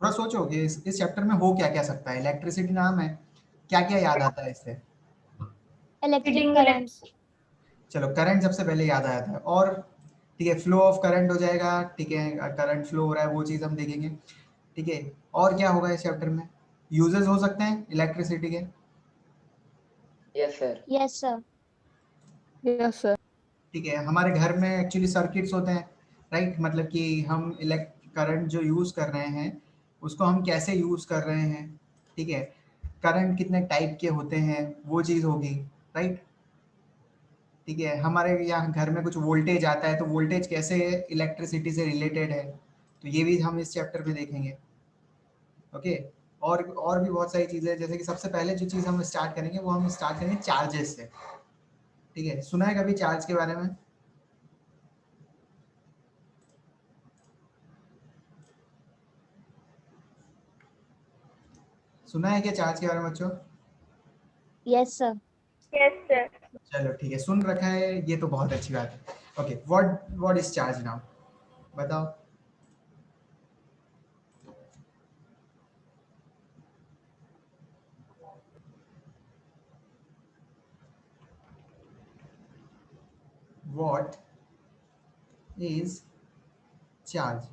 थोड़ा सोचो कि इस चैप्टर में हो क्या क्या सकता है। इलेक्ट्रिसिटी नाम है, क्या क्या याद आता है इससे? Electric currents. चलो करंट सबसे पहले याद आया था। और ठीक है, फ्लो ऑफ करंट हो जाएगा। ठीक है, करंट फ्लो हो रहा है वो चीज़ हम देखेंगे। ठीक है, और क्या होगा इस चैप्टर में? यूजेस हो सकते हैं इलेक्ट्रिसिटी के। Yes sir. Yes sir. Yes sir. ठीक है, हमारे घर में एक्चुअली सर्किट्स होते हैं, राइट? मतलब कि हम करंट जो यूज़ कर रहे हैं उसको हम कैसे यूज़ कर रहे हैं। ठीक है, करंट कितने टाइप के होते हैं वो चीज़ होगी, राइट? ठीक है, हमारे यहाँ घर में कुछ वोल्टेज आता है तो वोल्टेज कैसे इलेक्ट्रिसिटी से रिलेटेड है, तो ये भी हम इस चैप्टर में देखेंगे। ओके, और भी बहुत सारी चीज़ें, जैसे कि सबसे पहले जो चीज़ हम स्टार्ट करेंगे वो हम स्टार्ट करेंगे चार्जेस से। ठीक है, सुना है कभी चार्ज के बारे में? सुना है क्या चार्ज के बारे में बच्चों? Yes sir. Yes sir. चलो ठीक है, सुन रखा है ये तो बहुत अच्छी बात है। Okay, what is charge now, बताओ। What is charge?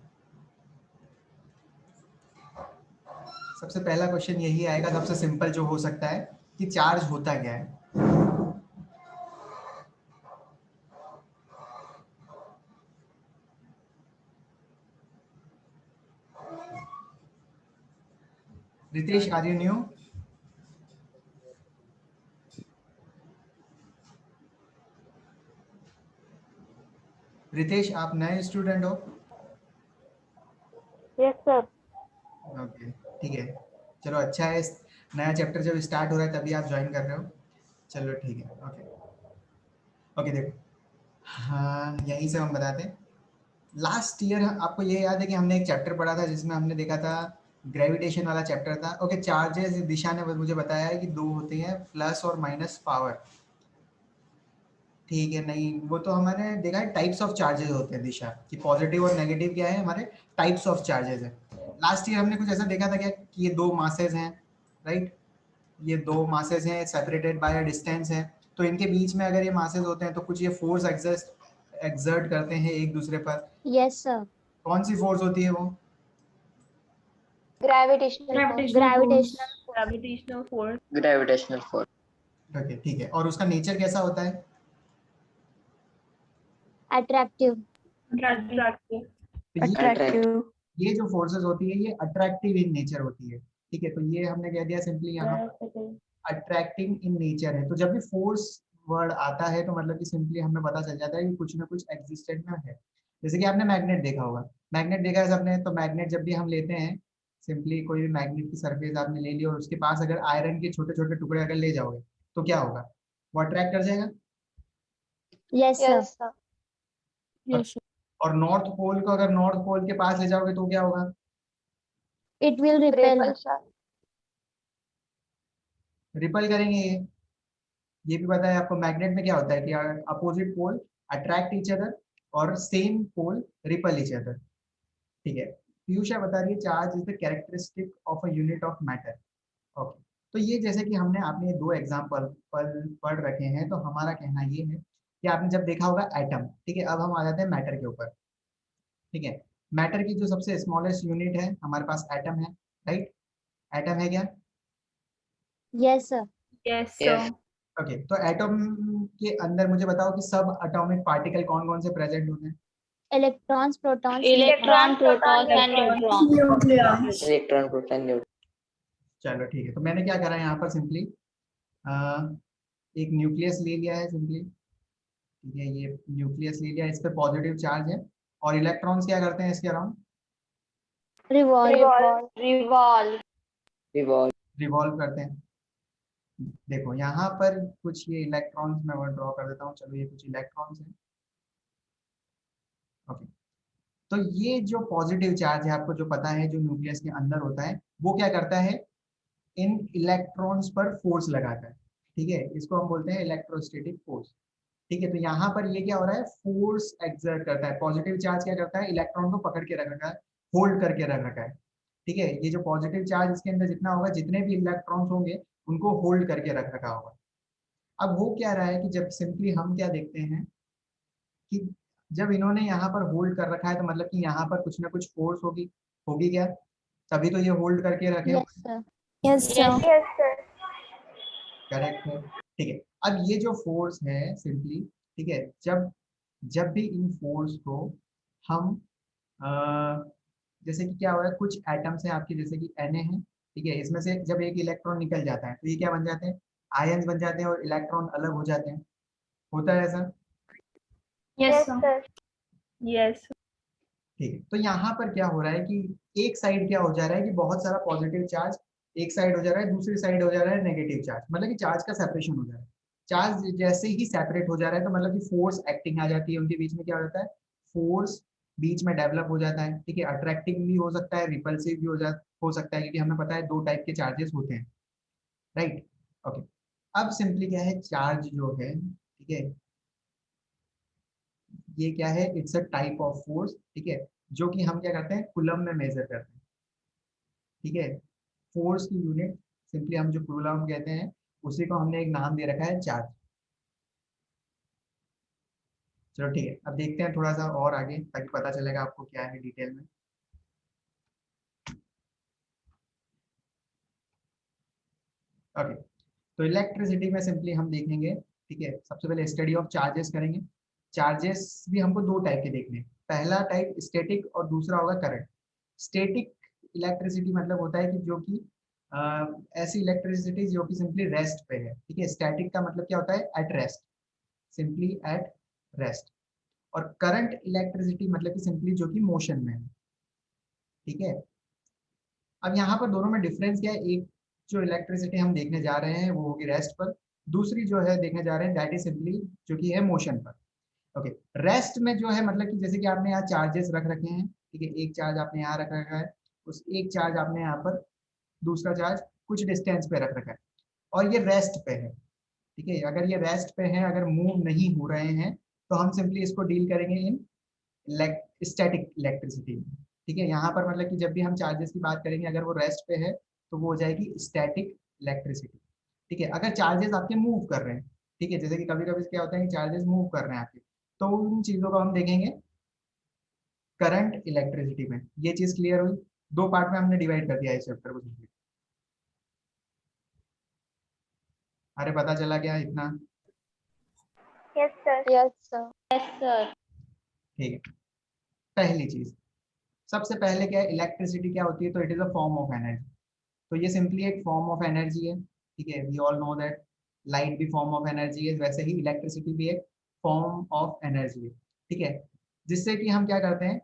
सबसे पहला क्वेश्चन यही आएगा, सबसे सिंपल जो हो सकता है कि चार्ज होता क्या है। Ritesh, are you new? Ritesh, आप नए स्टूडेंट हो? Yes sir. ओके ठीक है, चलो अच्छा है, नया चैप्टर जब स्टार्ट हो रहा है तभी आप ज्वाइन कर रहे हो। चलो ठीक है, ओके ओके। देखो, हाँ यहीं से हम बताते हैं। लास्ट ईयर आपको ये याद है कि हमने एक चैप्टर पढ़ा था जिसमें हमने देखा था ग्रेविटेशन वाला चैप्टर था। ओके, चार्जेस दिशा ने मुझे बताया है कि दो होते हैं, प्लस और माइनस पावर। ठीक है, नहीं वो तो हमारे देखा है टाइप्स ऑफ चार्जेस होते हैं दिशा कि पॉजिटिव और नेगेटिव क्या है, हमारे टाइप्स ऑफ चार्जेस है। लास्ट ईयर हमने कुछ ऐसा देखा था क्या कि ये दो मासेस हैं, राइट? ये दो मासेस हैं, सेपरेटेड बाय अ डिस्टेंस है, तो इनके बीच में अगर ये मासेस होते हैं तो कुछ ये फोर्स एक्सर्ट करते हैं एक दूसरे पर। Yes sir. कौन सी फोर्स होती है वो? Gravitational force. Gravitational force. Gravitational force. Okay ठीक है, और उसका नेचर कैसा होता है? अट्रैक्टिव। अट्रैक्टिव। तो अट्रैक्टिव। ये जो फोर्सेस होती है ये अट्रैक्टिव इन नेचर होती है। ठीक है, तो ये हमने कह दिया सिंपली यहाँ अट्रैक्टिंग इन नेचर है। तो जब भी फोर्स वर्ड आता है तो मतलब कि सिंपली हमें पता चल जाता है कि कुछ ना कुछ एग्जिस्टेंट में है। जैसे कि आपने मैग्नेट देखा होगा, मैग्नेट देखा है सबने, तो मैग्नेट जब भी हम लेते हैं, सिंपली कोई भी मैग्नेट की सरफेस आपने ले ली और उसके पास अगर आयरन के छोटे छोटे टुकड़े अगर ले जाओगे तो क्या होगा? वो अट्रैक्ट कर जाएगा। Yes sir. Yes sir. और नॉर्थ पोल को अगर नॉर्थ पोल के पास ले जाओगे तो क्या होगा? It will repel. रिपल करेंगे ये भी पता है आपको। मैग्नेट में क्या होता है कि opposite pole attract each other और same pole repel each other. ठीक है, पीयूषा बता रही है charge is the characteristic of a unit of matter. Okay, तो ये जैसे कि हमने आपने दो एग्जांपल पढ़ रखे हैं, तो हमारा कहना ये है कि आपने जब देखा होगा एटम। ठीक है, अब हम आ जाते हैं मैटर के ऊपर। ठीक है, मैटर की जो सबसे स्मॉलेस्ट यूनिट है हमारे पास एटम है, राइट? एटम है क्या? Yes sir. Yes yes. Sir. Okay, तो एटम के अंदर मुझे बताओ कि सब एटॉमिक पार्टिकल कौन कौन से प्रेजेंट होते हैं? Electrons, protons, electron, proton and neutron. Electron proton neutron. चलो ठीक है, तो मैंने क्या करा यहाँ पर सिंपली एक न्यूक्लियस ले लिया है सिंपली। ठीक है, ये न्यूक्लियस ले लिया, इस पे पॉजिटिव चार्ज है और इलेक्ट्रॉन्स क्या करते हैं इसके around? Revolve. Revolve. Revolve. Revolve करते हैं। देखो यहाँ पर कुछ ये इलेक्ट्रॉन्स मैं और ड्रॉ कर देता हूँ। चलो ये कुछ इलेक्ट्रॉन्स हैं। ओके, तो ये जो पॉजिटिव चार्ज है आपको जो पता है जो न्यूक्लियस के अंदर होता है वो क्या करता है? इन इलेक्ट्रॉन्स पर फोर्स लगाता है। ठीक है, इसको हम बोलते हैं इलेक्ट्रोस्टैटिक फोर्स। ठीक है, तो यहाँ पर ये क्या हो रहा है? फोर्स एक्सर्ट करता है। पॉजिटिव चार्ज क्या करता है? इलेक्ट्रॉन को पकड़ के रख रखा है, होल्ड करके रख रखा है। ठीक है, ये जो पॉजिटिव चार्ज इसके अंदर जितना होगा, जितने भी इलेक्ट्रॉन्स होंगे उनको होल्ड करके रख रखा होगा। अब हो क्या रहा है कि जब सिंपली हम क्या देखते हैं कि जब इन्होंने यहाँ पर होल्ड कर रखा है तो मतलब कि यहाँ पर कुछ ना कुछ फोर्स होगी, होगी क्या, तभी तो ये होल्ड करके रखे Yes, हुए। sir. Yes, sir. करेक्ट है, ठीक है। अब ये जो फोर्स है सिंपली, ठीक है, जब जब भी इन फोर्स को हम जैसे कि क्या हो रहा है, कुछ एटम्स हैं आपके जैसे कि Na है, ठीक है, इसमें से जब एक इलेक्ट्रॉन निकल जाता है तो ये क्या बन जाते हैं, आयन्स बन जाते हैं और इलेक्ट्रॉन अलग हो जाते हैं, होता है ऐसा। Yes, sir. Yes. ठीक है, तो यहाँ पर क्या हो रहा है कि एक साइड क्या हो जा रहा है कि बहुत सारा पॉजिटिव चार्ज एक साइड हो जा रहा है, दूसरी साइड हो जा रहा है नेगेटिव चार्ज, मतलब कि चार्ज का सेपरेशन हो जा रहा है। चार्ज जैसे ही सेपरेट हो जा रहा है तो मतलब कि फोर्स एक्टिंग आ जाती है, उनके बीच में क्या हो जाता है, फोर्स बीच में डेवलप हो जाता है, ठीक है। अट्रैक्टिंग भी हो सकता है, रिपल्सिव भी हो सकता है, क्योंकि हमें पता है दो टाइप के चार्जेस होते हैं, राइट। ओके, अब सिंपली क्या है, चार्ज जो है, ठीक है, ये क्या है, it's a type of force, ठीक है, जो कि हम क्या करते हैं, कूलम में मेजर करते हैं, ठीक है। फोर्स की यूनिट सिंपली हम जो कूलम कहते हैं, उसी को हमने एक नाम दे रखा है चार्ज। चलो ठीक है, अब देखते हैं थोड़ा सा और आगे, ताकि पता चलेगा आपको क्या है डिटेल में। ओके, तो इलेक्ट्रिसिटी में सिंपली हम देखेंगे, ठीक है, सबसे पहले स्टडी ऑफ चार्जेस करेंगे। चार्जेस भी हमको दो टाइप के देखने हैं, पहला टाइप स्टैटिक और दूसरा होगा करंट। स्टैटिक इलेक्ट्रिसिटी मतलब होता है कि जो कि ऐसी इलेक्ट्रिसिटी जो कि सिंपली रेस्ट पे है, ठीक है। स्टैटिक का मतलब क्या होता है, at rest, simply at rest. और करंट इलेक्ट्रिसिटी मतलब कि सिंपली जो कि मोशन में है, ठीक है। अब यहाँ पर दोनों में डिफरेंस क्या है, एक जो इलेक्ट्रिसिटी हम देखने जा रहे हैं वो होगी रेस्ट पर, दूसरी जो है देखने जा रहे हैं दैट इज सिंपली जो कि है मोशन पर। ओके, रेस्ट में जो है मतलब कि जैसे कि आपने यहाँ चार्जेस रख रखे हैं, ठीक है, एक चार्ज आपने यहाँ रख रखा है, उस एक चार्ज आपने यहाँ पर दूसरा चार्ज कुछ डिस्टेंस पे रख रखा है, और ये रेस्ट पे है, ठीक है। अगर ये रेस्ट पे है, अगर मूव नहीं हो रहे हैं, तो हम सिंपली इसको डील करेंगे इन स्टैटिक इलेक्ट्रिसिटी में, ठीक है। यहाँ पर मतलब कि जब भी हम चार्जेस की बात करेंगे, अगर वो रेस्ट पे है तो वो हो जाएगी स्टैटिक इलेक्ट्रिसिटी, ठीक है। अगर चार्जेस आपके मूव कर रहे हैं, ठीक है, जैसे कि कभी कभी क्या होता है कि चार्जेस मूव कर रहे हैं आपके, तो उन चीज़ों को हम देखेंगे करंट इलेक्ट्रिसिटी में। ये चीज़ क्लियर हुई, दो पार्ट में हमने डिवाइड कर दिया इस चैप्टर को सिंपली। अरे पता चला क्या इतना, Yes, sir. Yes, sir. Yes, sir. ठीक है। पहली चीज, सबसे पहले क्या है, इलेक्ट्रिसिटी क्या होती है, तो it is a form of energy. तो ये सिंपली एक फॉर्म ऑफ एनर्जी है, ठीक है, we all know that light भी फॉर्म ऑफ एनर्जी है, वैसे ही इलेक्ट्रिसिटी भी एक फॉर्म ऑफ एनर्जी है, ठीक है। जिससे कि हम क्या करते हैं,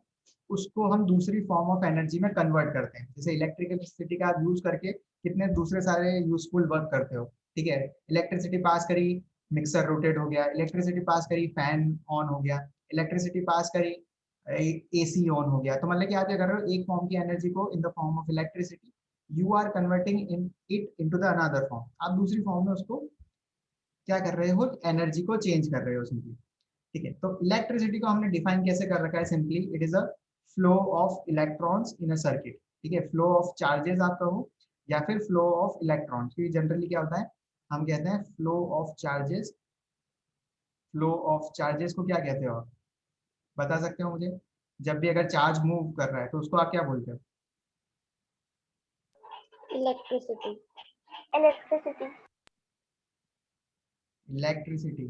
उसको हम दूसरी फॉर्म ऑफ एनर्जी में कन्वर्ट करते हैं। जैसे इलेक्ट्रिसिटी का आप यूज करके कितने दूसरे सारे यूजफुल वर्क करते हो, ठीक है। इलेक्ट्रिसिटी पास करी, मिक्सर रोटेट हो गया, इलेक्ट्रिसिटी पास करी, फैन ऑन हो गया, इलेक्ट्रिसिटी पास करी, एसी ऑन हो गया। तो मतलब कि आप क्या कर रहे हो, एक फॉर्म की एनर्जी को in the form of electricity you are converting in it into the another form, आप दूसरी फॉर्म में उसको क्या कर रहे हो, एनर्जी को चेंज कर रहे हो सिंपली, ठीक है। तो इलेक्ट्रिसिटी को हमने डिफाइन कैसे कर रखा है, simply it is a flow of electrons in a circuit, ठीक है। फ्लो ऑफ चार्जेस आप कहो या फिर फ्लो ऑफ इलेक्ट्रॉन्स, क्योंकि जनरली क्या होता है, हम कहते हैं flow of charges. Flow of charges को क्या कहते हो आप, बता सकते हो मुझे, जब भी अगर चार्ज मूव कर रहा है तो उसको आप क्या बोलते हो, Electricity. Electricity. इलेक्ट्रिसिटी।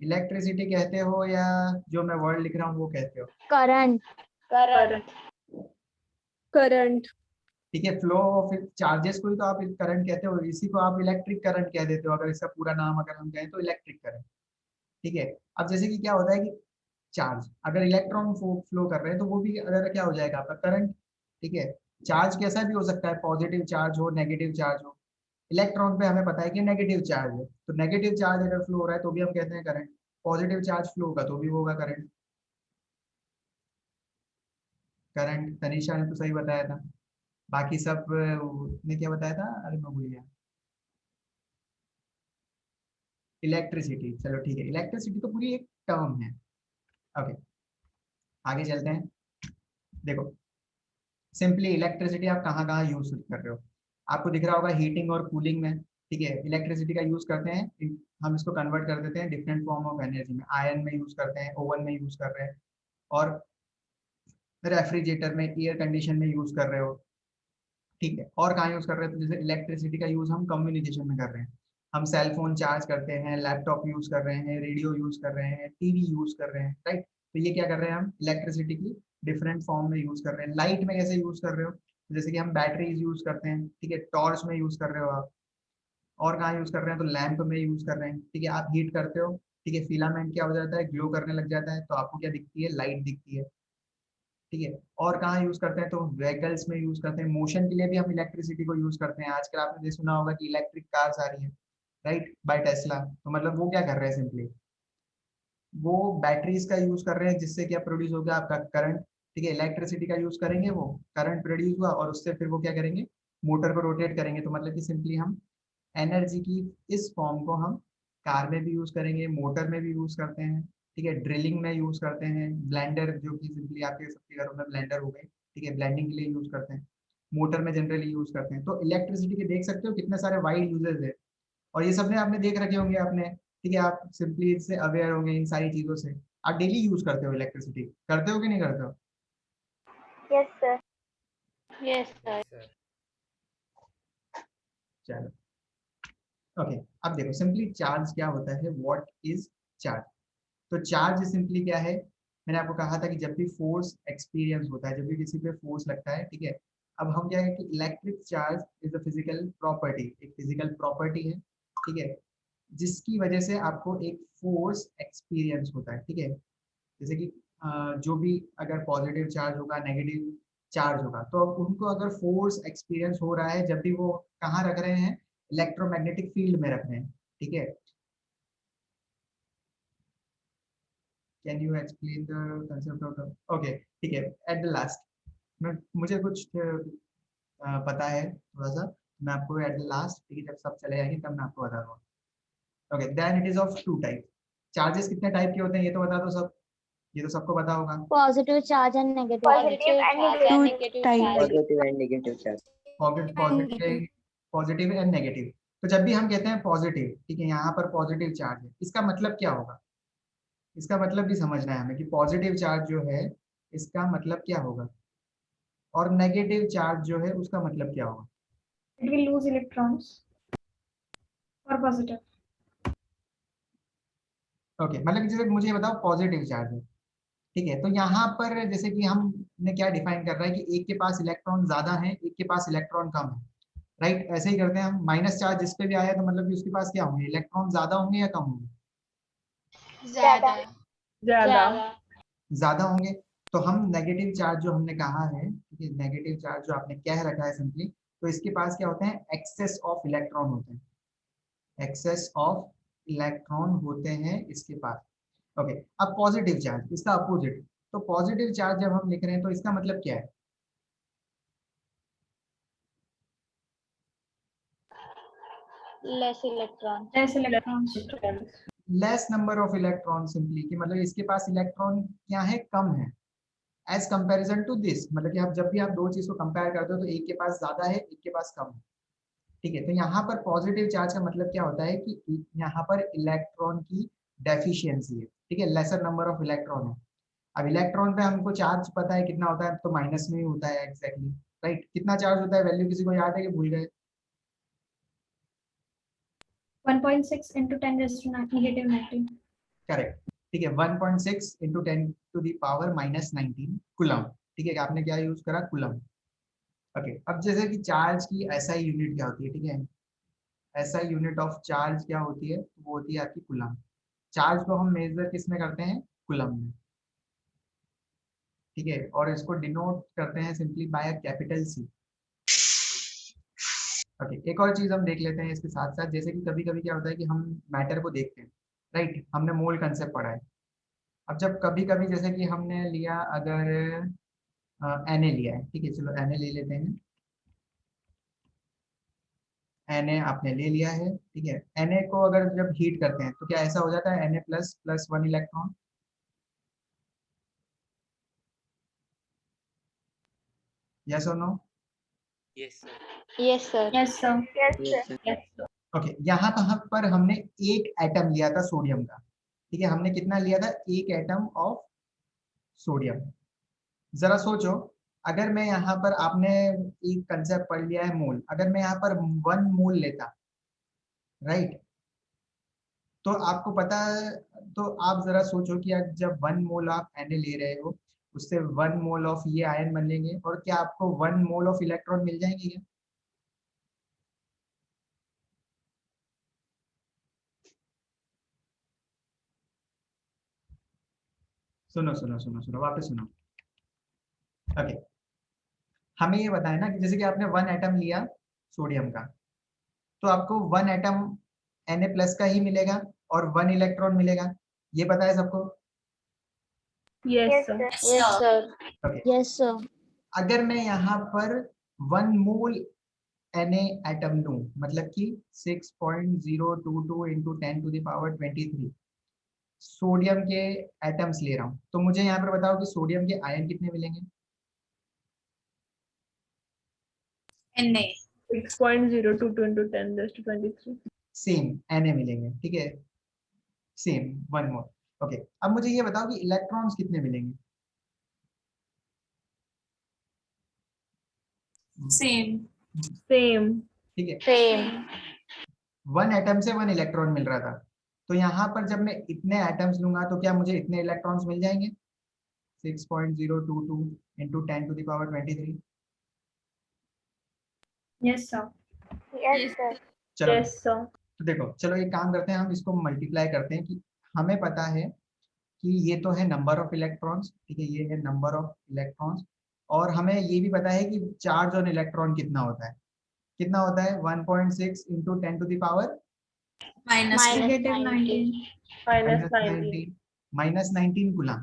इलेक्ट्रिसिटी कहते हो या जो मैं वर्ड लिख रहा हूँ वो कहते हो, Current. Current. Current. ठीक है। फ्लो ऑफ चार्जेस को ही तो आप करंट कहते हो, इसी को आप इलेक्ट्रिक करंट कह देते हो, अगर इसका पूरा नाम अगर हम कहें तो इलेक्ट्रिक करंट, ठीक है। अब जैसे कि क्या होता है कि चार्ज अगर इलेक्ट्रॉन फ्लो कर रहे हैं तो वो भी अगर क्या हो जाएगा आपका करंट, ठीक है। चार्ज कैसा भी हो सकता है, पॉजिटिव चार्ज हो, नेगेटिव चार्ज हो। इलेक्ट्रॉन पे हमें पता है कि नेगेटिव चार्ज है, तो नेगेटिव चार्ज अगर फ्लो हो रहा है तो भी हम कहते हैं करंट, पॉजिटिव चार्ज फ्लो होगा तो भी वो होगा करंट। करंट तनीषा ने तो सही बताया था, बाकी सब ने क्या बताया था, अरे मैं भूल गया। इलेक्ट्रिसिटी, चलो ठीक है, इलेक्ट्रिसिटी तो पूरी एक टर्म है। ओके, आगे चलते हैं। देखो सिंपली इलेक्ट्रिसिटी आप कहाँ कहाँ यूज कर रहे हो, आपको दिख रहा होगा हीटिंग और कूलिंग में, ठीक है। इलेक्ट्रिसिटी का यूज करते हैं, हम इसको कन्वर्ट कर देते हैं डिफरेंट फॉर्म ऑफ एनर्जी में, आयरन में यूज करते हैं, ओवन में यूज कर रहे हैं, और रेफ्रिजरेटर में, एयर कंडीशन में यूज कर रहे हो, ठीक है। और कहाँ यूज कर रहे हैं, तो जैसे इलेक्ट्रिसिटी का यूज हम कम्युनिकेशन में कर रहे हैं, हम सेल फोन चार्ज करते हैं, लैपटॉप यूज कर रहे हैं, रेडियो यूज कर रहे हैं, टीवी यूज कर रहे हैं, राइट। तो ये क्या कर रहे हैं, हम इलेक्ट्रिसिटी की डिफरेंट फॉर्म में यूज कर रहे हैं। लाइट में कैसे यूज कर रहे हो, जैसे कि हम बैटरीज यूज करते हैं, ठीक है, टॉर्च में यूज कर रहे हो आप। और कहाँ यूज कर रहे हैं, तो लैंप में यूज कर रहे हैं, ठीक है। आप हीट करते हो, ठीक है, फिलामेंट क्या हो जाता है, ग्लो करने लग जाता है, तो आपको क्या दिखती है, लाइट दिखती है, ठीक है। और कहाँ यूज करते हैं, तो व्हीकल्स में यूज करते हैं, मोशन के लिए भी हम इलेक्ट्रिसिटी को यूज करते हैं। आजकल आपने ये सुना होगा कि इलेक्ट्रिक कार्स आ रही है, राइट, बाय टेस्ला। तो मतलब वो क्या कर रहे हैं, सिंपली वो बैटरीज का यूज कर रहे हैं, जिससे क्या प्रोड्यूस हो गया आपका करंट, ठीक है। इलेक्ट्रिसिटी का यूज करेंगे, वो करंट प्रोड्यूस हुआ, और उससे फिर वो क्या करेंगे, मोटर को रोटेट करेंगे। तो मतलब कि सिंपली हम एनर्जी की इस फॉर्म को हम कार में भी यूज करेंगे, मोटर में भी यूज करते हैं, ठीक है, ड्रिलिंग में यूज करते हैं, ब्लेंडर जो कि सिंपली आपके सबके घरों में ब्लेंडर हो गए, ठीक है, ब्लेंडिंग के लिए यूज करते हैं, मोटर में जनरली यूज करते हैं। तो इलेक्ट्रिसिटी के देख सकते हो कितने सारे वाइड यूजेस है, और ये सब ने आपने देख रखे होंगे आपने, ठीक है। आप सिंपली इससे अवेयर होंगे इन सारी चीजों से। आप डेली यूज करते हो इलेक्ट्रिसिटी, करते हो कि नहीं करते हो? Yes, sir. Yes, sir. चलो, ओके। अब देखो सिंपली चार्ज क्या होता है, व्हाट इज चार्ज। तो चार्ज सिंपली क्या है, मैंने आपको कहा था कि जब भी फोर्स एक्सपीरियंस होता है, जब भी किसी पे फोर्स लगता है, ठीक है। अब हम क्या है कि electric charge is a physical property, एक फिजिकल प्रॉपर्टी है, ठीक है, जिसकी वजह से आपको एक फोर्स एक्सपीरियंस होता है, ठीक है। जैसे कि जो भी अगर पॉजिटिव चार्ज होगा, नेगेटिव चार्ज होगा, तो अब उनको अगर फोर्स एक्सपीरियंस हो रहा है, जब भी वो कहाँ रख रहे हैं, इलेक्ट्रोमैग्नेटिक फील्ड में रख रहे हैं, ठीक है। Can you explain the concept of, okay, ठीक है, एट द लास्ट मैं, मुझे कुछ पता है थोड़ा सा, मैं आपको एट द लास्ट, ठीक है, जब सब चले जाएंगे तब मैं आपको बता दूंगा। Okay, then it is of two type. Charges कितने टाइप के होते हैं ये तो बता दो सब, ये तो सबको पता होगा। Positive charge and negative Positive charge. and Two negative. types. Positive and negative charge. Positive, positive and negative. तो जब भी हम कहते हैं पॉजिटिव, ठीक है, यहाँ पर पॉजिटिव चार्ज है, इसका मतलब क्या होगा, इसका मतलब भी समझना है हमें कि पॉजिटिव चार्ज जो है इसका मतलब क्या होगा, और नेगेटिव चार्ज जो है उसका मतलब क्या होगा। It will lose electrons or positive. Okay, मतलब कि जैसे मुझे ये बताओ पॉजिटिव चार्ज है, ठीक है, तो यहाँ पर जैसे कि हमने क्या डिफाइन कर रहा है कि एक के पास इलेक्ट्रॉन ज्यादा है, एक के पास इलेक्ट्रॉन कम है, राइट। ऐसे ही करते हैं हम, माइनस चार्ज जिस पे भी आया तो मतलब कि उसके पास क्या होंगे, इलेक्ट्रॉन ज्यादा होंगे या कम होंगे, Zyada. ज्यादा। ज्यादा होंगे। तो हम नेगेटिव चार्ज जो हमने कहा है, ठीक है, नेगेटिव चार्ज जो आपने कह रखा है सिंपली, तो इसके पास क्या होते हैं, एक्सेस ऑफ इलेक्ट्रॉन होते हैं, एक्सेस ऑफ इलेक्ट्रॉन होते हैं इसके पास। ओके, अब पॉजिटिव चार्ज इसका अपोजिट। तो पॉजिटिव चार्ज जब हम लिख रहे हैं तो इसका मतलब क्या है, Less electrons. Less electrons. Less number of electron, simply कि मतलब इसके पास इलेक्ट्रॉन क्या है, कम है, एज कंपैरिजन टू दिस। मतलब कि आप जब भी आप दो चीज को कंपेयर करते हो तो एक के पास ज्यादा है, एक के पास कम है, ठीक है। तो यहाँ पर पॉजिटिव चार्ज का मतलब क्या होता है कि यहाँ पर इलेक्ट्रॉन की डेफिशिएंसी है, ठीक है, लेसर नंबर ऑफ इलेक्ट्रॉन है। अब इलेक्ट्रॉन पे हमको चार्ज पता है कितना होता है, तो माइनस में ही होता है एग्जैक्टली, राइट। कितना चार्ज होता है, वैल्यू किसी को याद है कि भूल गए? 1.6 into 10 raised to negative 19. Correct, ठीक है, 1.6 into 10 to the power minus 19 coulomb, ठीक है। आपने क्या यूज करा, कुलम। ओके, अब जैसे कि चार्ज की एसआई यूनिट क्या होती है, ठीक है, एसआई यूनिट ऑफ चार्ज क्या होती है, तो वो होती है आपकी कुलम। चार्ज को हम मेजर किस में करते हैं, कुलम में, ठीक है, और इसको डिनोट करते हैं simply by a capital C. Okay, एक और चीज हम देख लेते हैं इसके साथ साथ, जैसे कि कभी कभी क्या होता है कि हम मैटर को देखते हैं, राइट, हमने मोल कंसेप्ट पढ़ा है। अब जब कभी कभी जैसे कि हमने लिया, अगर Na लिया है, ठीक है, चलो Na ले लेते हैं, Na आपने ले लिया है, ठीक है। Na को अगर जब हीट करते हैं तो क्या ऐसा हो जाता है, Na plus plus 1 electron, yes और no? Yes, sir. Yes, sir. Yes, sir. Okay, यहाँ पर हमने एक एटम लिया था सोडियम का, ठीक है, हमने कितना लिया था? एक एटम ऑफ सोडियम। जरा सोचो, अगर मैं यहाँ पर, आपने एक कंसेप्ट पढ़ लिया है मोल, अगर मैं यहाँ पर 1 मोल लेता, राइट, तो आपको पता है, तो आप जरा सोचो कि जब 1 मोल आप Na ले रहे हो, उससे 1 मोल ऑफ ये आयन बनेंगे, और क्या आपको 1 मोल ऑफ इलेक्ट्रॉन मिल जाएंगे क्या? सुनो सुनो सुनो सुनो, वापस सुनो। ओके, हमें ये बताया ना कि जैसे कि आपने 1 एटम लिया सोडियम का, तो आपको 1 एटम Na+ का ही मिलेगा और 1 इलेक्ट्रॉन मिलेगा, ये पता है सबको? Yes, sir. Yes, sir. Okay, Yes, sir. अगर मैं यहाँ पर 1 मोल Na एटम लूं, मतलब कि 6.022 इंटू 10⁻23 सोडियम के एटम्स ले रहा हूं, तो मुझे यहाँ पर बताओ कि सोडियम के आयन कितने मिलेंगे? Na. 6.022 into 10⁻23. सेम Na मिलेंगे, ठीक है, सेम 1 मोल। ओके, अब मुझे ये बताओ कि इलेक्ट्रॉन्स कितने मिलेंगे? Same. Same. ठीक है, Same. 1 एटम से 1 इलेक्ट्रॉन मिल रहा था, तो यहाँ पर जब मैं इतने एटम्स लूंगा तो क्या मुझे इतने इलेक्ट्रॉन्स मिल जाएंगे? 6.022 into 10⁻23। Yes, sir. Yes, sir. चलो, Yes, sir. तो देखो, चलो एक काम करते हैं, हम इसको मल्टीप्लाई करते हैं कि हमें पता है कि ये तो है नंबर ऑफ इलेक्ट्रॉन्स, ठीक है, ये है नंबर ऑफ इलेक्ट्रॉन्स, और हमें ये भी पता है कि चार्ज ऑन इलेक्ट्रॉन कितना होता है, कितना होता है? 1.6 इंटू 10⁻19 Negative 19. -19. -19 गुना।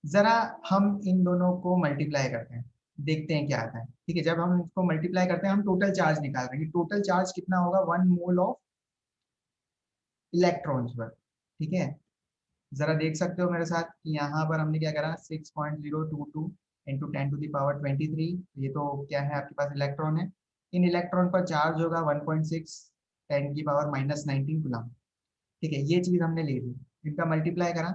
जरा हम इन दोनों को मल्टीप्लाई करते हैं, देखते हैं क्या आता है, ठीक है। जब हम इसको मल्टीप्लाई करते हैं, हम टोटल चार्ज निकाल रहे हैं कि टोटल चार्ज कितना होगा 1 मोल ऑफ इलेक्ट्रॉन्स पर, ठीक है। जरा देख सकते हो मेरे साथ कि यहाँ पर हमने क्या करा, 6.022 इंटू 10⁻23, ये तो क्या है, आपके पास इलेक्ट्रॉन है, इन इलेक्ट्रॉन पर चार्ज होगा 1.6 10⁻19 कूलम, ठीक है। ये चीज हमने ले ली, इनका मल्टीप्लाई करा,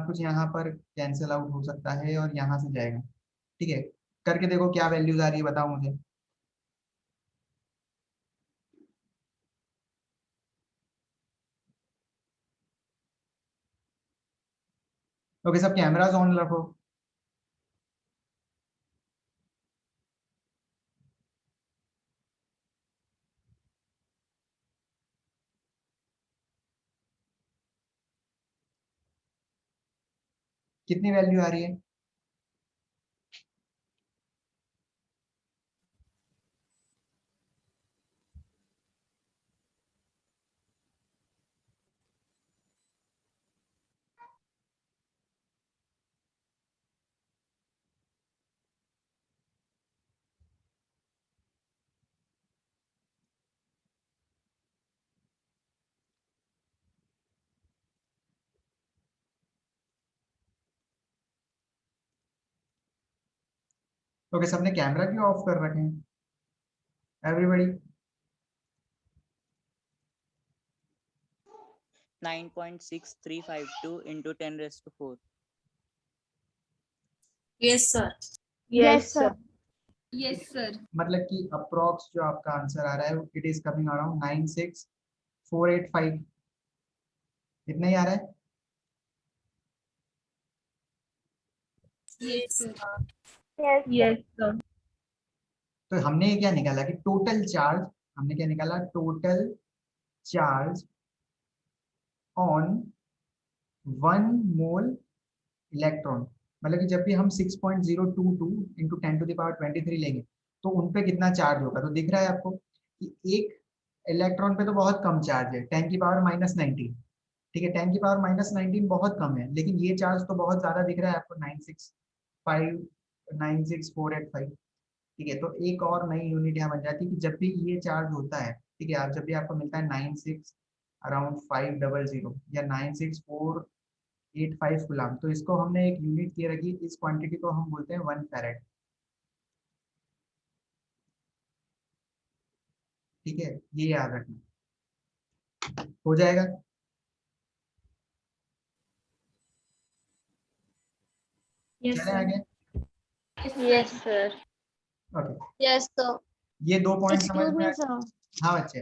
कुछ यहाँ पर कैंसिल आउट हो सकता है और यहाँ से जाएगा, ठीक है। करके देखो क्या वैल्यूज आ रही है, बताओ मुझे। ओके, सब कैमराज ऑन रखो। कितनी वैल्यू आ रही है? ओके, सबने कैमरा क्यों ऑफ कर रखे हैं? Everybody 9.6352 into 10⁻⁴. Yes, sir. Yes, sir. Yes, sir. मतलब कि अप्रोक्स जो आपका आंसर आ रहा है, इट इज कमिंग अराउंड 96485, इतना ही आ रहा है। Yes, sir. Yes, sir. तो हमने ये क्या निकाला कि टोटल चार्ज, हमने क्या निकाला, total charge on 1 mole electron, मतलब कि जब भी हम 6.022 इंटू 10⁻23 लेंगे तो उन पे कितना चार्ज होगा। तो दिख रहा है आपको कि एक इलेक्ट्रॉन पे तो बहुत कम चार्ज है, 10⁻−19, ठीक है, 10⁻−19 बहुत कम है, लेकिन ये चार्ज तो बहुत ज्यादा दिख रहा है आपको, 965 96485, ठीक है। तो एक और नई यूनिट यहाँ बन जाती है कि जब भी ये चार्ज होता है, ठीक है, आप जब भी आपको मिलता है 96 अराउंड 500 या 96485 गुलाम, तो इसको हमने एक यूनिट दे रखी, इस क्वांटिटी को हम बोलते हैं 1 फैरेड, ठीक है, ये याद रखना। हो जाएगा? Yes, चले sir. आगे। Yes, sir. Okay, Yes, sir. ये 2 पॉइंट समझ Excuse में me, sir. हाँ बच्चे,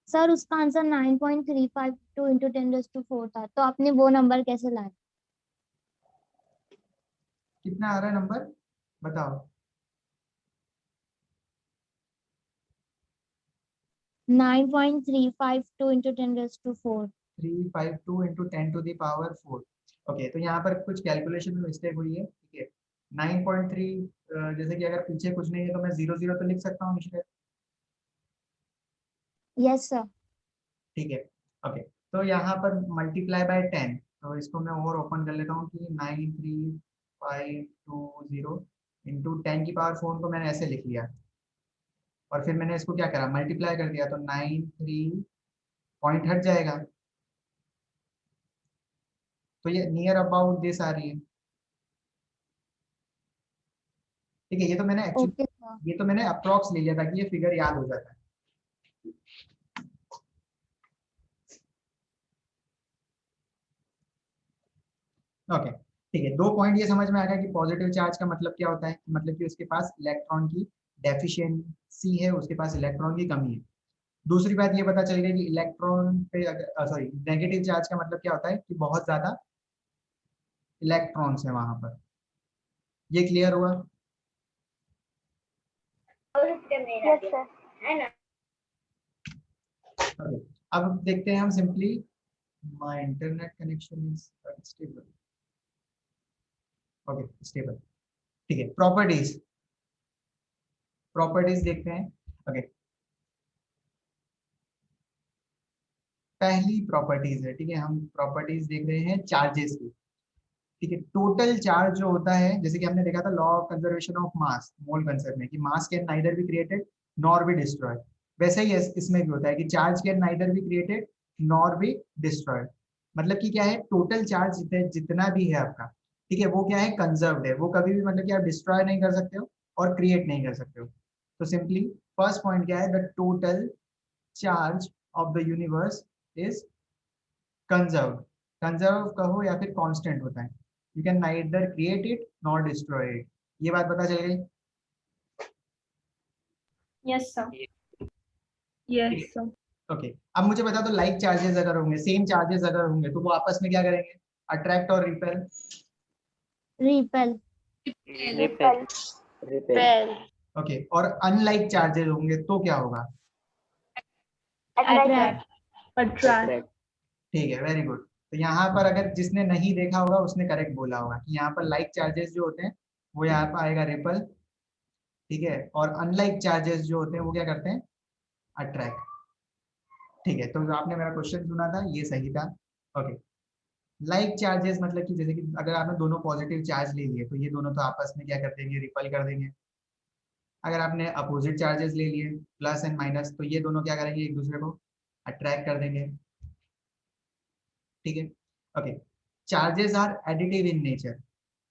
सर उसका आंसर 9.352 इंटू 10⁻⁴ था, तो आपने वो नंबर कैसे लाया? कितना आ रहा है नंबर बताओ? 9.352 इंटू 10⁻⁴. 352 इंटू 10⁴। ओके, तो यहाँ पर कुछ कैलकुलेशन में मिस्टेक हुई है, ठीक है। 9.3 जैसे कि अगर पीछे कुछ नहीं है तो मैं 00 तो लिख सकता हूँ निश्चित, यस सर. ठीक है। ओके, तो यहाँ पर मल्टीप्लाई बाय 10, तो इसको मैं और ओपन कर लेता हूँ कि 93520 इंटू 10⁴ को मैंने ऐसे लिख लिया, और फिर मैंने इसको क्या करा, मल्टीप्लाई कर दिया, तो 93 पॉइंट हट जाएगा, तो ये नियर अबाउट दिस आ रही है, ठीक है। ये तो मैंने एक्चुअली, ओके सर. ये तो मैंने अप्रॉक्स ले लिया ताकि ये फिगर याद हो जाता है। ओके, ठीक है, 2 पॉइंट ये समझ में आ गया कि पॉजिटिव चार्ज का मतलब क्या होता है, मतलब कि उसके पास इलेक्ट्रॉन की डेफिशिएंसी है, उसके पास इलेक्ट्रॉन की कमी है। दूसरी बात ये पता चल गई कि इलेक्ट्रॉन पे अगर सॉरी नेगेटिव चार्ज का मतलब क्या होता है कि बहुत ज्यादा इलेक्ट्रॉन्स है वहां पर। ये क्लियर हुआ? Yes, sir. ओके, अब देखते हैं हम simply, my internet connection is stable, okay stable, ठीक है। प्रॉपर्टीज, प्रॉपर्टीज देखते हैं। ओके, पहली प्रॉपर्टीज है, ठीक है, हम प्रॉपर्टीज देख रहे हैं चार्जेस की, ठीक है। टोटल चार्ज जो होता है, जैसे कि हमने देखा था law of conservation of mass, mole concept में, कि मास can neither be created nor be destroyed, वैसे ही इसमें भी होता है कि charge can neither be created nor be destroyed. मतलब कि क्या है, टोटल चार्ज जितना भी है आपका, ठीक है, वो क्या है, कंजर्व्ड है, वो कभी भी मतलब कि आप डिस्ट्रॉय नहीं कर सकते हो और क्रिएट नहीं कर सकते हो। तो सिंपली फर्स्ट पॉइंट क्या है, the total charge of the universe is conserve, conserve कहो या फिर कांस्टेंट होता है, you can neither create it nor destroy it. ये बात पता चल गई? Yes, sir. Yes, sir. Okay, अब मुझे बता दो, लाइक चार्जेस अगर होंगे, सेम चार्जेस अगर होंगे, तो वो आपस में क्या करेंगे, अट्रैक्ट और repel. Repel. Repel. Repel. Okay, और अनलाइक चार्जेस होंगे तो क्या होगा? अट्रैक्ट. Attract. Attract. ठीक है, वेरी गुड। तो यहाँ पर अगर जिसने नहीं देखा होगा उसने करेक्ट बोला होगा कि यहाँ पर लाइक चार्जेस जो होते हैं वो यहाँ पर आएगा रिपल, ठीक है, और अनलाइक चार्जेस जो होते हैं वो क्या करते हैं, अट्रैक्ट, ठीक है। तो जो आपने मेरा क्वेश्चन सुना था ये सही था। ओके, लाइक चार्जेस मतलब कि जैसे कि अगर आपने दोनों पॉजिटिव चार्ज ले लिए तो ये दोनों तो आपस में क्या कर देंगे, रिपल कर देंगे। अगर आपने अपोजिट चार्जेस ले लिए प्लस एंड माइनस, तो ये दोनों क्या करेंगे, एक दूसरे को अट्रैक्ट कर देंगे, ठीक है। Okay, charges are additive in nature,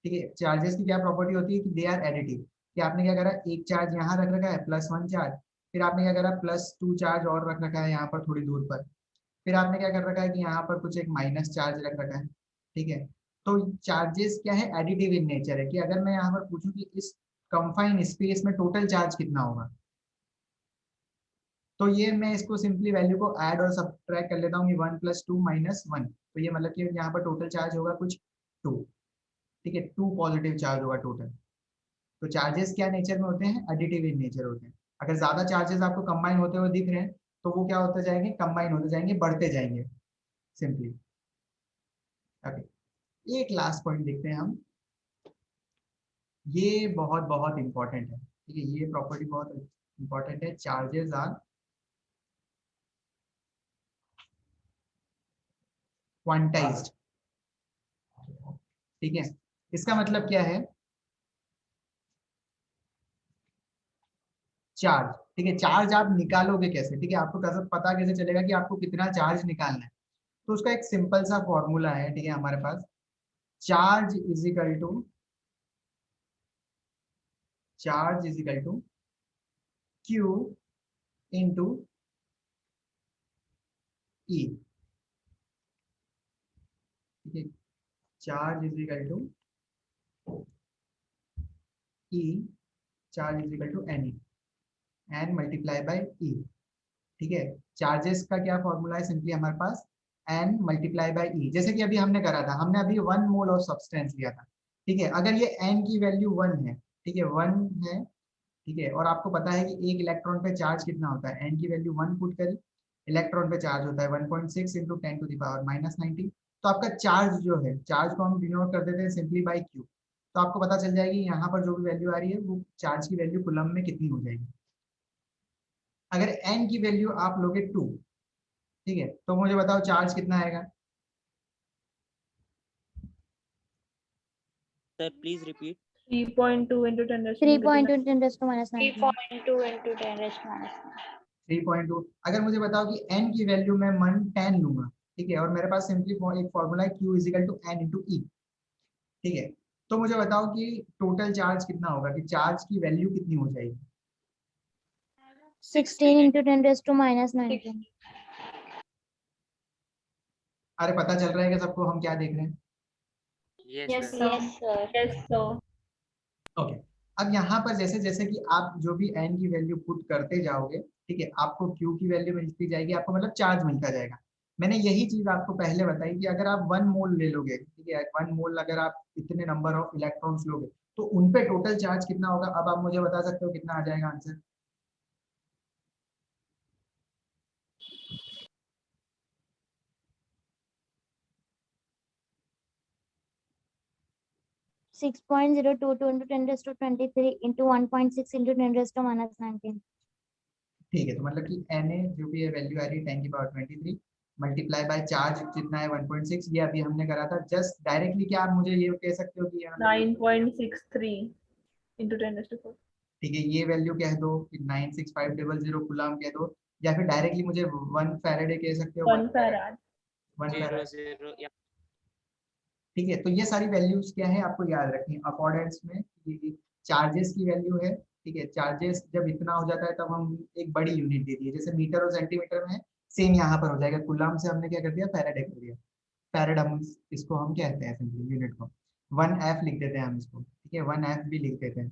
ठीक है। चार्जेस की क्या प्रॉपर्टी होती है कि दे आर एडिटिव, कि आपने क्या करा, एक चार्ज यहाँ रख रखा है +1 चार्ज, फिर आपने क्या करा, +2 चार्ज और रख रखा है यहाँ पर थोड़ी दूर पर, फिर आपने क्या कर रखा है कि यहाँ पर कुछ एक माइनस चार्ज रख रखा है, ठीक है। तो चार्जेस क्या है, एडिटिव इन नेचर है, कि अगर मैं यहाँ पर पूछूं कि इस कंफाइन स्पेस में टोटल चार्ज कितना होगा, तो ये मैं इसको सिंपली वैल्यू को ऐड और सब्ट्रैक्ट कर लेता हूँ कि 1 + 2 - 1, तो ये मतलब कि यहाँ पर टोटल चार्ज होगा कुछ 2, ठीक है, 2 पॉजिटिव चार्ज होगा टोटल। तो चार्जेस क्या नेचर में होते हैं, एडिटिव इन नेचर होते हैं। अगर ज्यादा चार्जेस आपको कंबाइन होते हुए दिख रहे हैं तो वो क्या होते जाएंगे, कंबाइन होते जाएंगे, बढ़ते जाएंगे सिंपली। ओके, एक लास्ट पॉइंट देखते हैं हम, ये बहुत बहुत इंपॉर्टेंट है, ठीक है, ये प्रॉपर्टी बहुत इंपॉर्टेंट है, चार्जेस आर क्वांटाइज्ड, ठीक है। इसका मतलब क्या है, चार्ज, ठीक है, चार्ज आप निकालोगे कैसे, ठीक है, आपको कैसे पता कैसे चलेगा कि आपको कितना चार्ज निकालना है, तो उसका एक सिंपल सा फॉर्मूला है, ठीक है, हमारे पास, charge is equal to, charge is equal to Q into E, ठीक है, charge is equal to E, charge is equal to N E, N multiply by E, ठीक है। चार्जेस का क्या फॉर्मूला है, सिंपली हमारे पास एन मल्टीप्लाई बाय ई, जैसे कि अभी हमने करा था, हमने अभी 1 मोल ऑफ सब्सटेंस लिया था, ठीक है। अगर ये एन की वैल्यू 1 है, ठीक है, 1 है, ठीक है, और आपको पता है कि एक इलेक्ट्रॉन पे चार्ज कितना होता है, एन की वैल्यू 1 पुट करी, इलेक्ट्रॉन पे चार्ज होता है 1.6 इंटू 10 टू द पावर -19, तो आपका चार्ज जो है, चार्ज को हम डिनोट कर देते हैं सिंपली बाय क्यू, तो आपको पता चल जाएगी यहाँ पर जो भी वैल्यू आ रही है वो चार्ज की वैल्यू कूलम में कितनी हो जाएगी। अगर एन की वैल्यू आप लोगे 2, ठीक है, तो मुझे बताओ चार्ज कितना आएगा। Sir, please repeat. 3.2 into 10 raised to 3.2 into 10 raised to minus 19. 3.2 into 10 raised to minus 9. 3.2, अगर मुझे बताओ कि n की वैल्यू मैं 10 लूंगा, ठीक है, और मेरे पास सिंपली एक फॉर्मूला है q is equal to n into E, ठीक है, तो मुझे बताओ कि टोटल चार्ज कितना होगा, कि चार्ज की वैल्यू कितनी हो जाएगी। 16 into 10 raised to minus 19. अरे पता चल रहा है कि सबको हम क्या देख रहे हैं। Yes, Yes, sir. sir. Yes, sir. Okay, अब यहाँ पर जैसे जैसे कि आप जो भी n की वैल्यू पुट करते जाओगे, ठीक है, आपको q की वैल्यू मिलती जाएगी, आपको मतलब चार्ज मिलता जाएगा। मैंने यही चीज आपको पहले बताई कि अगर आप 1 मोल ले लोगे, ठीक है, 1 मोल अगर आप इतने नंबर ऑफ इलेक्ट्रॉन्स लोगे तो उन पे टोटल चार्ज कितना होगा। अब आप मुझे बता सकते हो कितना आ जाएगा answer. 6.022 into 10 raised to 23 into 1.6 into 10 raised to minus 19. ठीक है, तो मतलब कि Na जो भी है वैल्यू आ रही है 10 की पावर 23 मल्टीप्लाई बाय चार्ज जितना है 1.6, ये अभी हमने करा था। जस्ट डायरेक्टली क्या आप मुझे ये कह सकते हो कि 9.63 into 10 raised to 4. ठीक है, ये वैल्यू कह दो कि 96500 कूलम कह दो, या फिर डायरेक्टली मुझे 1 फैराडे कह सकते हो। 1 farad. 1 Zero, Faraday, zero, yeah. ठीक है। तो ये सारी वैल्यूज क्या है आपको याद रखनी है अकॉर्डेंस में, कि चार्जेस की वैल्यू है, ठीक है। चार्जेस जब इतना हो जाता है तब हम एक बड़ी यूनिट दे दिए, जैसे मीटर और सेंटीमीटर में है, सेम यहाँ पर हो जाएगा। कूलम से हमने क्या कर दिया, फैराडे कर दिया। फैराड हम इसको हम कहते हैं सिंपली यूनिट को 1F लिख देते हैं हम इसको, ठीक है, 1F भी लिख देते हैं।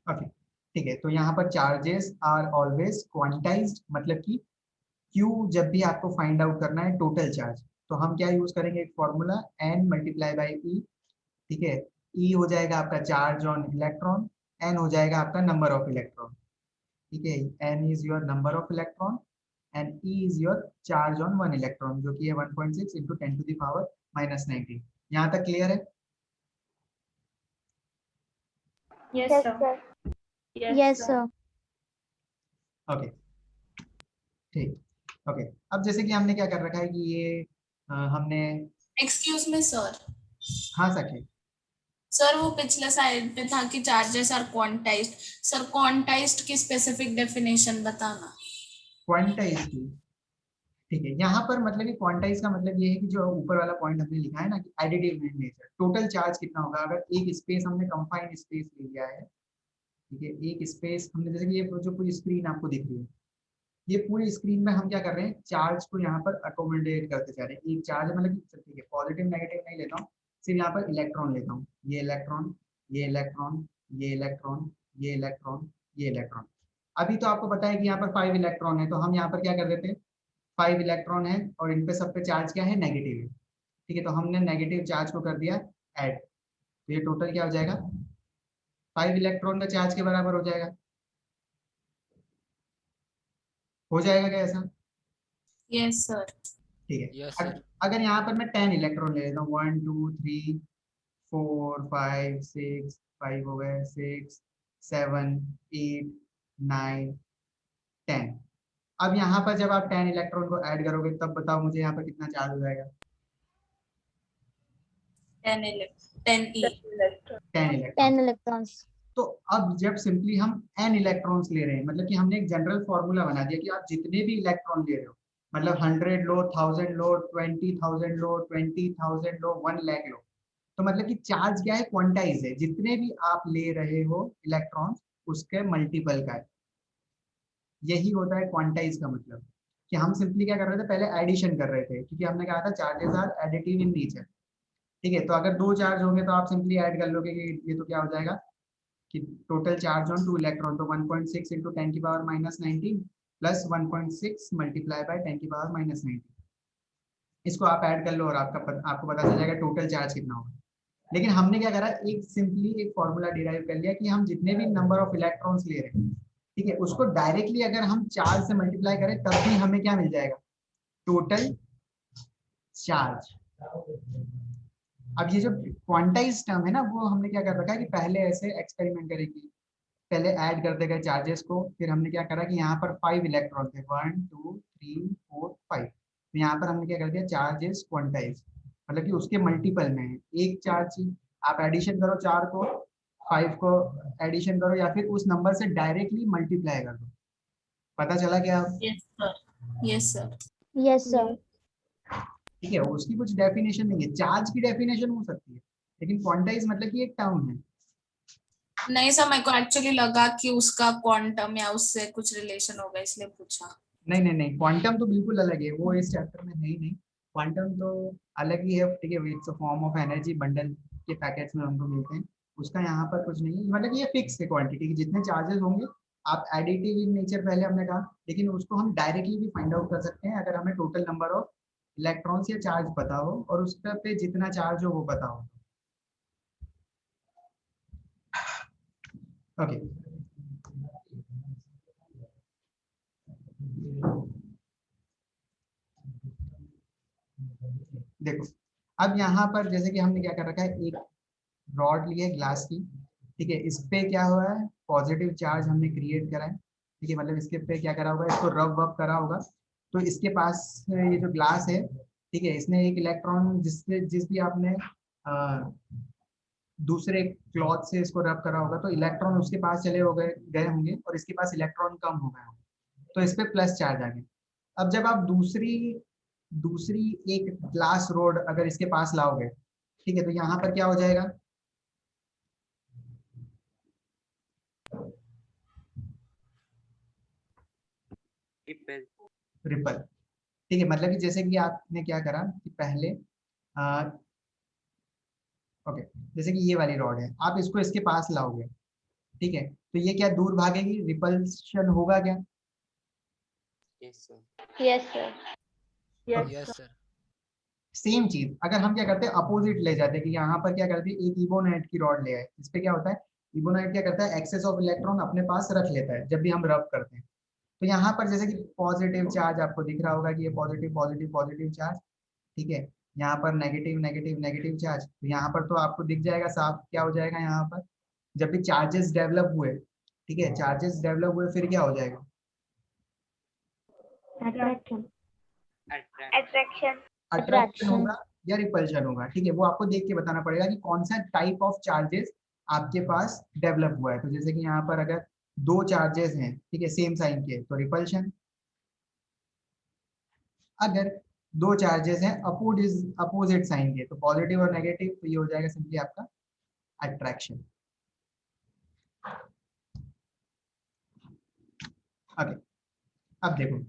ओके, ठीक है, तो यहाँ पर चार्जेस आर ऑलवेज क्वांटाइज्ड, मतलब कि Q जब भी आपको फाइंड आउट करना है टोटल चार्ज, तो हम क्या यूज करेंगे, एक formula N multiply by E, ठीक है। E हो जाएगा आपका चार्ज ऑन इलेक्ट्रॉन, N हो जाएगा आपका नंबर ऑफ इलेक्ट्रॉन, ठीक है। N is your number of electron and E is your charge on 1 electron, जो कि है 1.6 इंटू 10 टू द पावर -19। यहाँ तक क्लियर है। Yes, Yes, sir. sir. Yes, sir. Okay, ठीक, ओके। अब जैसे कि हमने क्या कर रखा है कि ये हमने, एक्सक्यूज मी सर, हाँ सके, सर वो पिछले साइड पे था कि charges are quantized. Sir quantized की स्पेसिफिक डेफिनेशन बताना। क्वांटाइज की, ठीक है। यहाँ पर मतलब कि क्वांटाइज का मतलब ये है कि जो ऊपर वाला पॉइंट हमने लिखा है ना कि एडिटिव नेचर, टोटल चार्ज कितना होगा। अगर एक स्पेस हमने कंफाइंड स्पेस ले लिया है, ठीक है, एक स्पेस हमने, जैसे कि ये जो पूरी स्क्रीन आपको दिख रही है, ये पूरी स्क्रीन में हम क्या कर रहे हैं, चार्ज को यहाँ पर अकोमोडेट करते जा रहे हैं। एक चार्ज मतलब कि ठीक है, पॉजिटिव नेगेटिव नहीं लेता हूँ, सिर्फ यहाँ पर इलेक्ट्रॉन लेता हूँ। ये इलेक्ट्रॉन, ये इलेक्ट्रॉन, ये इलेक्ट्रॉन, ये इलेक्ट्रॉन, ये इलेक्ट्रॉन। अभी तो आपको पता है कि यहाँ पर 5 इलेक्ट्रॉन है, तो हम यहाँ पर क्या कर देते हैं, 5 इलेक्ट्रॉन है और इन पे सब पे चार्ज क्या है, नेगेटिव है, ठीक है। तो हमने नेगेटिव चार्ज को कर दिया ऐड, तो ये टोटल क्या हो जाएगा, 5 इलेक्ट्रॉन का चार्ज के बराबर हो जाएगा। हो जाएगा क्या ऐसा? Yes sir. ठीक है। Yes, sir. अगर यहाँ पर मैं 10 इलेक्ट्रॉन ले लेता हूँ, 1 2 3 4 5 6 5 हो गए, 6 7 8 9 10। अब यहाँ पर जब आप 10 इलेक्ट्रॉन को ऐड करोगे तब बताओ मुझे यहाँ पर कितना चार्ज हो जाएगा। 10 E 10 इलेक्ट्रॉन। 10 electrons. तो अब जब सिंपली हम n इलेक्ट्रॉन्स ले रहे हैं, मतलब कि हमने एक जनरल फॉर्मूला बना दिया कि आप जितने भी इलेक्ट्रॉन ले रहे हो, मतलब 100 लो, 1000 लो, 20,000 लो, 20,000 लो, 1 लाख लो, तो मतलब कि चार्ज क्या है, क्वांटाइज है, जितने भी आप ले रहे हो इलेक्ट्रॉन उसके मल्टीपल का है। यही होता है क्वांटाइज का मतलब, कि हम सिंपली क्या कर रहे थे, पहले एडिशन कर रहे थे, क्योंकि हमने कहा था charges are additive in nature. ठीक है, तो अगर 2 चार्ज होंगे तो आप सिंपली ऐड कर लोगे कि ये तो क्या हो जाएगा कि टोटल चार्ज ऑन 2 इलेक्ट्रॉन, तो 1.6 इंटू 10 की पावर -19 प्लस 1.6 मल्टीप्लाई बाय 10 की पावर -19, इसको आप ऐड कर लो और आपको पता चल जाएगा टोटल चार्ज कितना होगा। लेकिन हमने क्या करा, एक सिंपली एक फॉर्मूला डिराइव कर लिया कि हम जितने भी नंबर ऑफ इलेक्ट्रॉन्स ले रहे हैं, ठीक है, उसको डायरेक्टली अगर हम चार्ज से मल्टीप्लाई करें तब भी हमें क्या मिल जाएगा, टोटल चार्ज। अब ये जो क्वांटाइज टर्म है ना, वो हमने क्या कर रखा है कि पहले ऐसे एक्सपेरिमेंट करेगी, पहले ऐड करते गए चार्जेस को, फिर हमने क्या करा कि यहाँ पर 5 इलेक्ट्रॉन थे, 1 2 3 4 5, तो यहाँ पर हमने क्या कर दिया, चार्जेस क्वांटाइज, मतलब कि उसके मल्टीपल में है। एक चार्ज आप एडिशन करो 4 को, 5 को एडिशन करो, या फिर उस नंबर से डायरेक्टली मल्टीप्लाई कर दो। पता चला क्या? Yes sir, yes sir. Yes sir. ठीक है, उसकी कुछ डेफिनेशन नहीं है, चार्ज की डेफिनेशन हो सकती है, लेकिन क्वांटाइज मतलब कि एक टर्म है। नहीं सर, मेरे को एक्चुअली लगा कि उसका क्वांटम या उससे कुछ रिलेशन होगा, इसलिए पूछा। नहीं नहीं नहीं, क्वांटम तो बिल्कुल अलग है, वो इस चैप्टर में है ही नहीं। क्वांटम तो अलग ही है, ठीक है, it's a form of energy, bundle के पैकेट्स में हमको मिलते हैं, उसका यहाँ पर कुछ नहीं है, मतलब ये फिक्स है क्वांटिटी, जितने चार्जेस होंगे, आप एडिटिव इन नेचर पहले हमने कहा, लेकिन उसको हम डायरेक्टली भी फाइंड आउट कर सकते हैं अगर हमें टोटल नंबर ऑफ इलेक्ट्रॉन्स या चार्ज पता हो और उस पे जितना चार्ज हो वो पता हो। ओके, देखो अब यहाँ पर जैसे कि हमने क्या कर रखा है, एक रॉड ली है ग्लास की, ठीक है, इस पे क्या हुआ है, पॉजिटिव चार्ज हमने क्रिएट करा है, ठीक है, मतलब इसके पे क्या करा होगा, इसको रब वब करा होगा, तो इसके पास ये जो ग्लास है, ठीक है, इसने एक इलेक्ट्रॉन जिस भी आपने दूसरे क्लॉथ से इसको रब करा होगा, तो इलेक्ट्रॉन उसके पास चले हो गए होंगे और इसके पास इलेक्ट्रॉन कम हो गए होंगे, तो इस पे प्लस चार्ज आ गया। अब जब आप दूसरी दूसरी एक ग्लास रोड अगर इसके पास लाओगे, ठीक है, तो यहाँ पर क्या हो जाएगा, रिपेल। रिपल। ठीक है, मतलब कि जैसे कि आपने क्या करा कि पहले ओके, जैसे कि ये वाली रॉड है, आप इसको इसके पास लाओगे, ठीक है, तो ये क्या दूर भागेगी, रिपल्शन होगा क्या? Yes sir. Yes sir. Yes sir. Same चीज अगर हम क्या करते हैं, अपोजिट ले जाते हैं, कि यहाँ पर क्या करते हैं, एक इबोनाइट की रॉड ले आए, इस पे क्या होता है, इबोनाइट क्या करता है, एक्सेस ऑफ इलेक्ट्रॉन अपने पास रख लेता है जब भी हम रब करते हैं, तो यहाँ पर जैसे कि पॉजिटिव चार्ज आपको दिख रहा होगा कि ये पॉजिटिव पॉजिटिव पॉजिटिव चार्ज, ठीक है, यहाँ पर नेगेटिव नेगेटिव नेगेटिव चार्ज, तो यहाँ पर तो आपको दिख जाएगा साफ, क्या हो जाएगा यहाँ पर, जब भी चार्जेस डेवलप हुए, ठीक है, चार्जेस डेवलप हुए फिर क्या हो जाएगा, अट्रैक्शन। अट्रैक्शन। अट्रैक्शन होगा या रिपल्शन होगा, ठीक है, वो आपको देख के बताना पड़ेगा कि कौन सा टाइप ऑफ चार्जेस आपके पास डेवलप हुआ है। तो जैसे कि यहाँ पर अगर 2 चार्जेस हैं, ठीक है, सेम साइन के, तो रिपल्शन, अगर 2 चार्जेस हैं अपोजिट साइन के, तो पॉजिटिव और नेगेटिव, तो ये हो जाएगा सिंपली आपका अट्रैक्शन। ओके, अब देखो